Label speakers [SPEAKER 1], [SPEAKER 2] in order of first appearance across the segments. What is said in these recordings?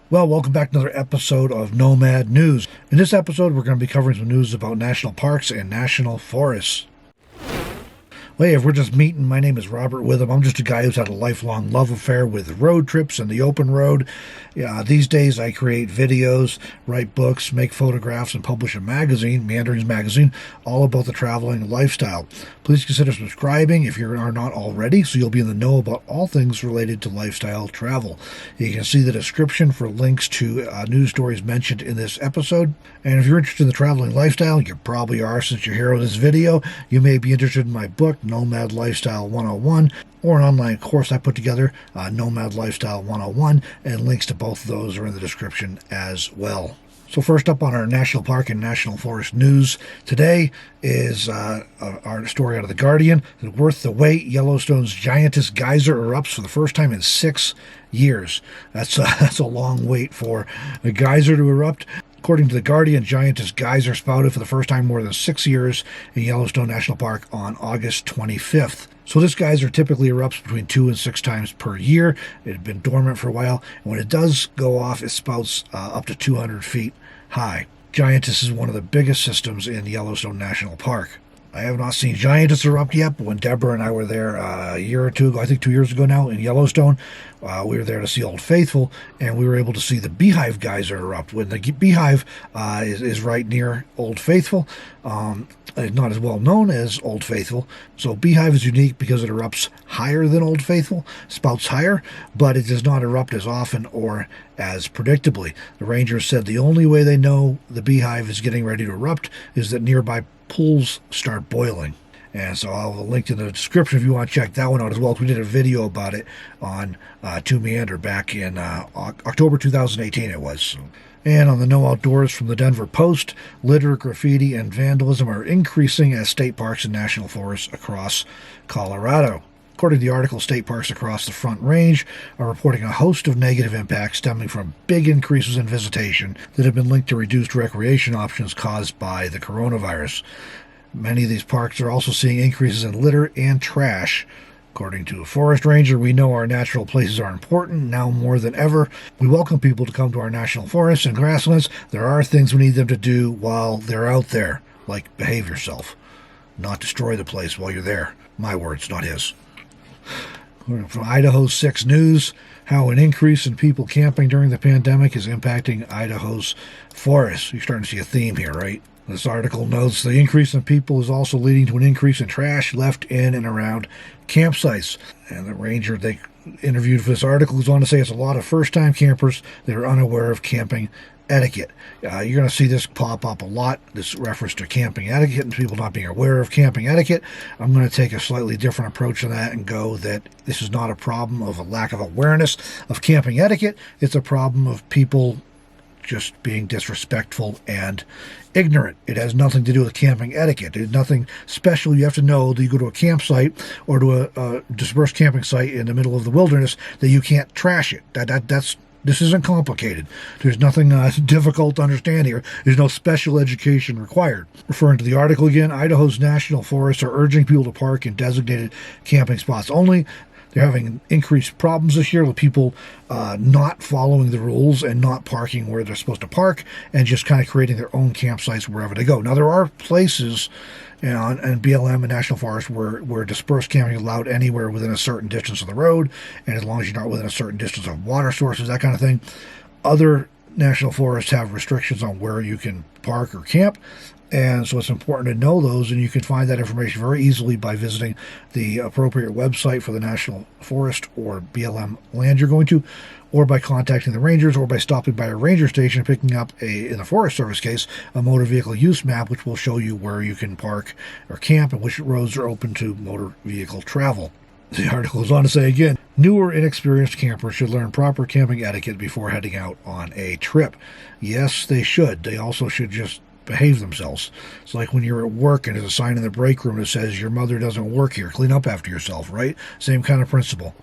[SPEAKER 1] Well, welcome back to another episode of Nomad News. In this episode, we're going to be covering some news about national parks and national forests. Well, hey, if we're just meeting, my name is Robert Witham. I'm just a guy who's had a lifelong love affair with road trips and the open road. These days, I create videos, write books, make photographs, and publish a magazine, Meanderings Magazine, all about the traveling lifestyle. Please consider subscribing if you are not already, so you'll be in the know about all things related to lifestyle travel. You can see the description for links to news stories mentioned in this episode. And if you're interested in the traveling lifestyle, you probably are since you're here with this video. You may be interested in my book, Nomad Lifestyle 101, or an online course I put together, Nomad Lifestyle 101, and links to both of those are in the description as well. So first up on our national park and national forest news today is our story out of The Guardian. Worth the wait, Yellowstone's Giantess Geyser erupts for the first time in 6 years. That's a long wait for a geyser to erupt. According to The Guardian, Giantess Geyser spouted for the first time in more than 6 years in Yellowstone National Park on August 25th. So this geyser typically erupts between 2 and 6 times per year. It had been dormant for a while, and when it does go off, it spouts up to 200 feet high. Giantess is one of the biggest systems in Yellowstone National Park. I have not seen Giantess erupt yet, but when Deborah and I were there a year or two ago, I think 2 years ago now, in Yellowstone, we were there to see Old Faithful, and we were able to see the Beehive geyser erupt. When the Beehive is right near Old Faithful, it's not as well known as Old Faithful, so Beehive is unique because it erupts higher than Old Faithful, spouts higher, but it does not erupt as often or as predictably. The rangers said the only way they know the Beehive is getting ready to erupt is that nearby pools start boiling. And so I'll have a link in the description if you want to check that one out as well. We did a video about it on To Meander back in October 2018 it was. And on the No Outdoors from the Denver Post, litter, graffiti, and vandalism are increasing as state parks and national forests across Colorado. According to the article, state parks across the Front Range are reporting a host of negative impacts stemming from big increases in visitation that have been linked to reduced recreation options caused by the coronavirus. Many of these parks are also seeing increases in litter and trash. According to a forest ranger, we know our natural places are important now more than ever. We welcome people to come to our national forests and grasslands. There are things we need them to do while they're out there, like behave yourself, not destroy the place while you're there. My words, not his. From Idaho 6 News, how an increase in people camping during the pandemic is impacting Idaho's forests. You're starting to see a theme here, right? This article notes the increase in people is also leading to an increase in trash left in and around campsites. And the ranger they interviewed for this article goes on to say it's a lot of first-time campers that are unaware of camping etiquette. You're going to see this pop up a lot, this reference to camping etiquette and people not being aware of camping etiquette. I'm going to take a slightly different approach to that and go that this is not a problem of a lack of awareness of camping etiquette. It's a problem of people just being disrespectful and ignorant. It has nothing to do with camping etiquette. There's nothing special you have to know that you go to a campsite or to a dispersed camping site in the middle of the wilderness that you can't trash it. This isn't complicated. There's nothing difficult to understand here. There's no special education required. Referring to the article again, Idaho's national forests are urging people to park in designated camping spots only. They're having increased problems this year with people not following the rules and not parking where they're supposed to park and just kind of creating their own campsites wherever they go. Now, there are places and BLM and National Forest where dispersed camping is allowed anywhere within a certain distance of the road, and as long as you're not within a certain distance of water sources, that kind of thing. Other national forests have restrictions on where you can park or camp, and so it's important to know those, and you can find that information very easily by visiting the appropriate website for the National Forest or BLM land you're going to, or by contacting the rangers, or by stopping by a ranger station and picking up, in the Forest Service case, a motor vehicle use map, which will show you where you can park or camp and which roads are open to motor vehicle travel. The article goes on to say again, newer, inexperienced campers should learn proper camping etiquette before heading out on a trip. Yes, they should. They also should just behave themselves. It's like when you're at work and there's a sign in the break room that says your mother doesn't work here, clean up after yourself, right? Same kind of principle.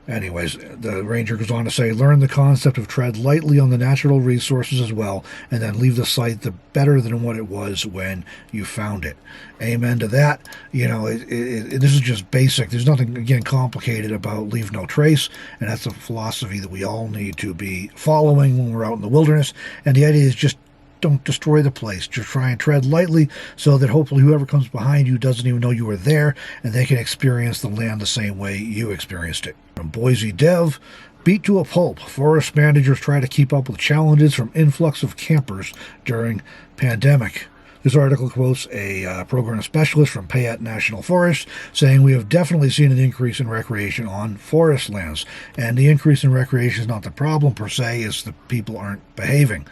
[SPEAKER 1] Anyways, the ranger goes on to say, learn the concept of tread lightly on the natural resources as well, and then leave the site the better than what it was when you found it. Amen to that. This is just basic. There's nothing, again, complicated about leave no trace, and that's a philosophy that we all need to be following when we're out in the wilderness. And the idea is just don't destroy the place. Just try and tread lightly so that hopefully whoever comes behind you doesn't even know you were there, and they can experience the land the same way you experienced it. From Boise Dev, beat to a pulp. Forest managers try to keep up with challenges from influx of campers during pandemic. This article quotes a program specialist from Payette National Forest saying, we have definitely seen an increase in recreation on forest lands. And the increase in recreation is not the problem per se, it's the people aren't behaving.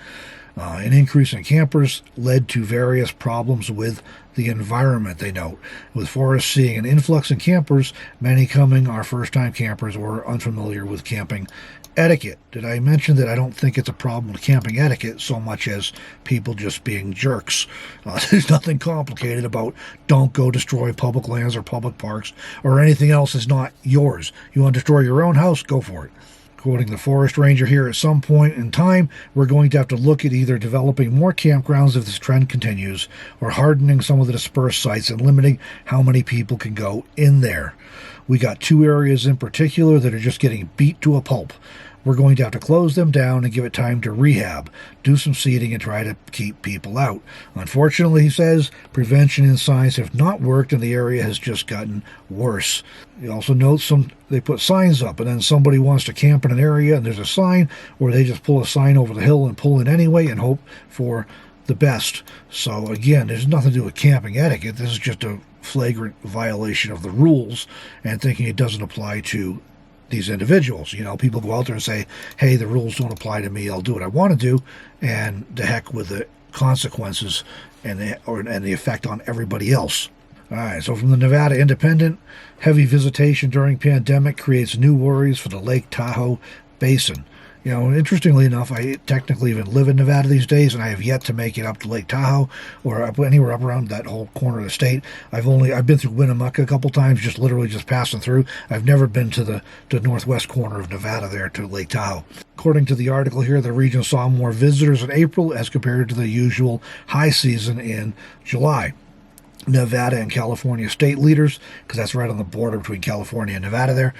[SPEAKER 1] An increase in campers led to various problems with the environment, they note. With forests seeing an influx in campers, many coming are first-time campers or unfamiliar with camping etiquette. Did I mention that I don't think it's a problem with camping etiquette so much as people just being jerks? There's nothing complicated about don't go destroy public lands or public parks or anything else that's not yours. You want to destroy your own house? Go for it. Quoting the forest ranger here, at some point in time, we're going to have to look at either developing more campgrounds if this trend continues, or hardening some of the dispersed sites and limiting how many people can go in there. We got two areas in particular that are just getting beat to a pulp. We're going to have to close them down and give it time to rehab, do some seeding, and try to keep people out. Unfortunately, he says, prevention and science have not worked and the area has just gotten worse. He also notes they put signs up, and then somebody wants to camp in an area and there's a sign, or they just pull a sign over the hill and pull in anyway and hope for the best. So again, there's nothing to do with camping etiquette. This is just a flagrant violation of the rules and thinking it doesn't apply to these individuals. People go out there and say, hey, the rules don't apply to me, I'll do what I want to do, and the heck with the consequences and the effect on everybody else. All right, so from the Nevada Independent, heavy visitation during pandemic creates new worries for the Lake Tahoe Basin. Interestingly enough, I technically even live in Nevada these days, and I have yet to make it up to Lake Tahoe or anywhere up around that whole corner of the state. I've been through Winnemucca a couple times, just literally just passing through. I've never been to the northwest corner of Nevada there to Lake Tahoe. According to the article here, the region saw more visitors in April as compared to the usual high season in July. Nevada and California state leaders, because that's right on the border between California and Nevada there,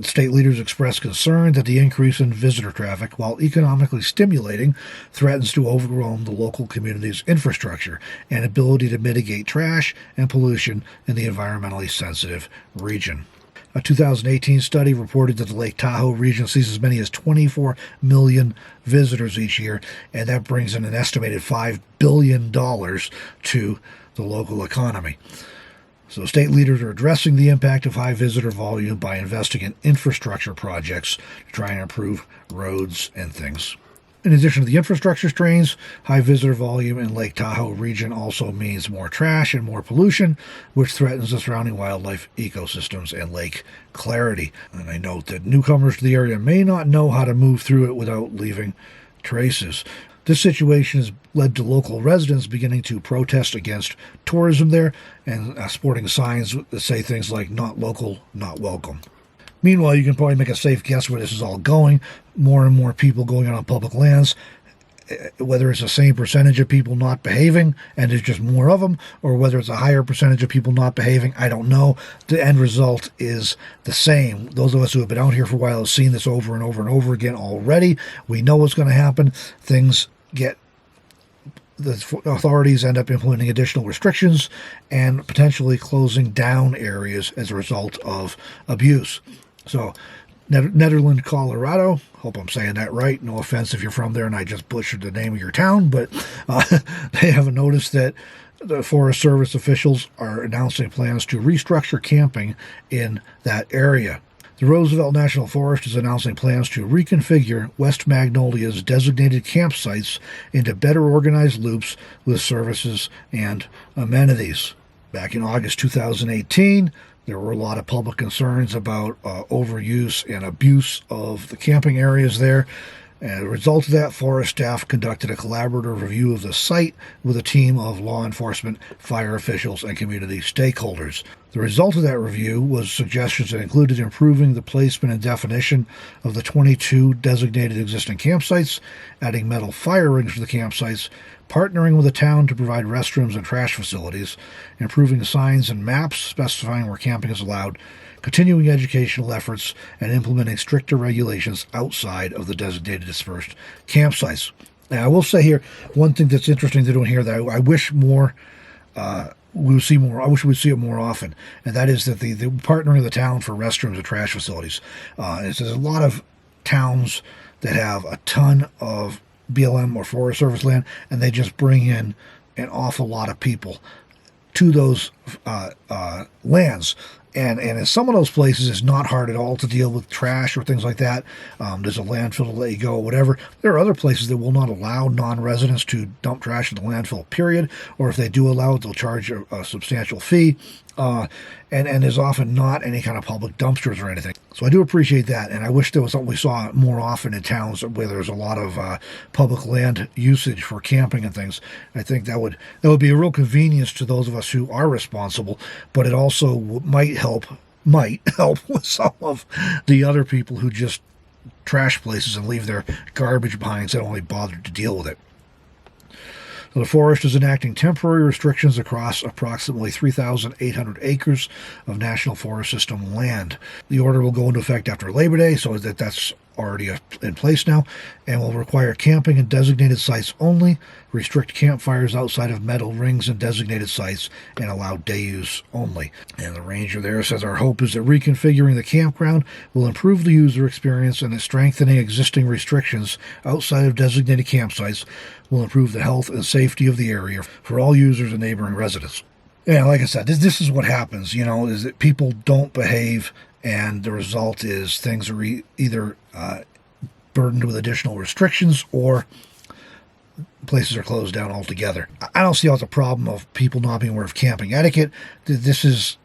[SPEAKER 1] state leaders expressed concern that the increase in visitor traffic, while economically stimulating, threatens to overwhelm the local community's infrastructure and ability to mitigate trash and pollution in the environmentally sensitive region. A 2018 study reported that the Lake Tahoe region sees as many as 24 million visitors each year, and that brings in an estimated $5 billion to the local economy. So state leaders are addressing the impact of high visitor volume by investing in infrastructure projects to try and improve roads and things. In addition to the infrastructure strains, high visitor volume in Lake Tahoe region also means more trash and more pollution, which threatens the surrounding wildlife ecosystems and lake clarity. And I note that newcomers to the area may not know how to move through it without leaving traces. This situation has led to local residents beginning to protest against tourism there and sporting signs that say things like, not local, not welcome. Meanwhile, you can probably make a safe guess where this is all going. More and more people going out on public lands, whether it's the same percentage of people not behaving and there's just more of them, or whether it's a higher percentage of people not behaving, I don't know. The end result is the same. Those of us who have been out here for a while have seen this over and over and over again already. We know what's going to happen. The authorities end up implementing additional restrictions and potentially closing down areas as a result of abuse. So, Netherland, Colorado, hope I'm saying that right. No offense if you're from there and I just butchered the name of your town, but they have noticed that the Forest Service officials are announcing plans to restructure camping in that area. The Roosevelt National Forest is announcing plans to reconfigure West Magnolia's designated campsites into better organized loops with services and amenities. Back in August 2018, there were a lot of public concerns about overuse and abuse of the camping areas there. As a result of that, forest staff conducted a collaborative review of the site with a team of law enforcement, fire officials, and community stakeholders. The result of that review was suggestions that included improving the placement and definition of the 22 designated existing campsites, adding metal fire rings to the campsites, partnering with the town to provide restrooms and trash facilities, improving signs and maps specifying where camping is allowed, continuing educational efforts, and implementing stricter regulations outside of the designated dispersed campsites. Now, I will say here, one thing that's interesting to do in here that I wish more we would see more. I wish we'd see it more often, and that is that the partnering of the town for restrooms and trash facilities. There's a lot of towns that have a ton of BLM or Forest Service land, and they just bring in an awful lot of people to those lands. And in some of those places, it's not hard at all to deal with trash or things like that. There's a landfill to let you go or whatever. There are other places that will not allow non-residents to dump trash in the landfill, period. Or if they do allow it, they'll charge a substantial fee. And there's often not any kind of public dumpsters or anything. So I do appreciate that, and I wish there was something we saw more often in towns where there's a lot of public land usage for camping and things. I think that would be a real convenience to those of us who are responsible, but it also might help with some of the other people who just trash places and leave their garbage behind instead of only bother to deal with it. The forest is enacting temporary restrictions across approximately 3,800 acres of National Forest System land. The order will go into effect after Labor Day, so that's already in place now, and will require camping in designated sites only, restrict campfires outside of metal rings in designated sites, and allow day use only. And the ranger there says, our hope is that reconfiguring the campground will improve the user experience, and that strengthening existing restrictions outside of designated campsites will improve the health and safety of the area for all users and neighboring residents. Yeah, like I said, this is what happens, is that people don't behave, and the result is things are either burdened with additional restrictions or places are closed down altogether. I don't see how it's a problem of people not being aware of camping etiquette. This is,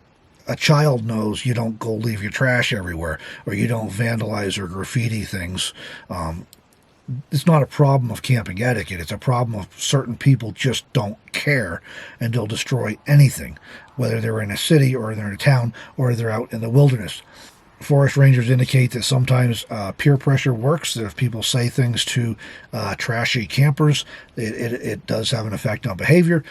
[SPEAKER 1] a child knows you don't go leave your trash everywhere, or you don't vandalize or graffiti things. It's not a problem of camping etiquette. It's a problem of certain people just don't care, and they'll destroy anything, whether they're in a city or they're in a town or they're out in the wilderness. Forest rangers indicate that sometimes peer pressure works, that if people say things to trashy campers, it does have an effect on behavior.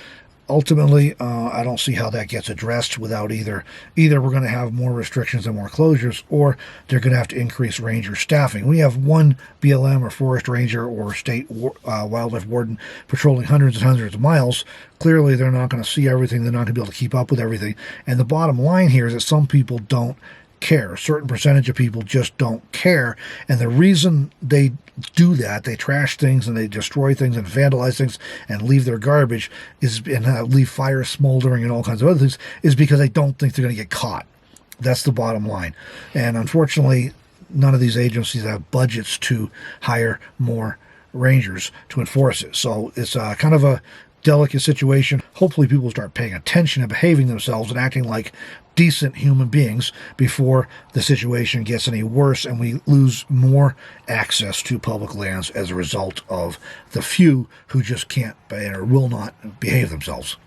[SPEAKER 1] Ultimately, I don't see how that gets addressed without either we're going to have more restrictions and more closures, or they're going to have to increase ranger staffing. When you have one BLM or forest ranger or state wildlife warden patrolling hundreds and hundreds of miles, clearly they're not going to see everything. They're not going to be able to keep up with everything. And the bottom line here is that some people don't care. A certain percentage of people just don't care. And the reason they do that, they trash things and they destroy things and vandalize things and leave their garbage and leave fire smoldering and all kinds of other things, is because they don't think they're going to get caught. That's the bottom line. And unfortunately, none of these agencies have budgets to hire more rangers to enforce it. So it's kind of a delicate situation. Hopefully people start paying attention and behaving themselves and acting like decent human beings before the situation gets any worse and we lose more access to public lands as a result of the few who just can't or will not behave themselves.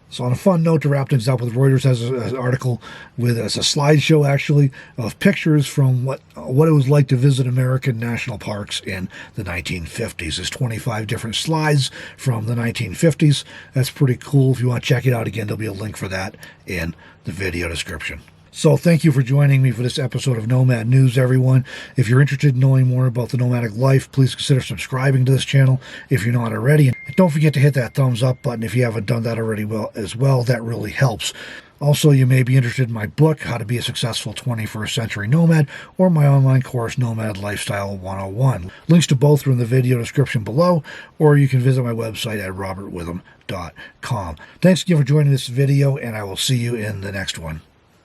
[SPEAKER 1] So on a fun note to wrap things up with, Reuters has an article with a slideshow actually of pictures from what it was like to visit American national parks in the 1950s. There's 25 different slides from the 1950s. That's pretty cool. If you want to check it out again, there'll be a link for that in the video description. So thank you for joining me for this episode of Nomad News, everyone. If you're interested in knowing more about the nomadic life, please consider subscribing to this channel if you're not already. And don't forget to hit that thumbs up button if you haven't done that already as well. That really helps. Also, you may be interested in my book, How to Be a Successful 21st Century Nomad, or my online course, Nomad Lifestyle 101. Links to both are in the video description below, or you can visit my website at robertwitham.com. Thanks again for joining this video, and I will see you in the next one.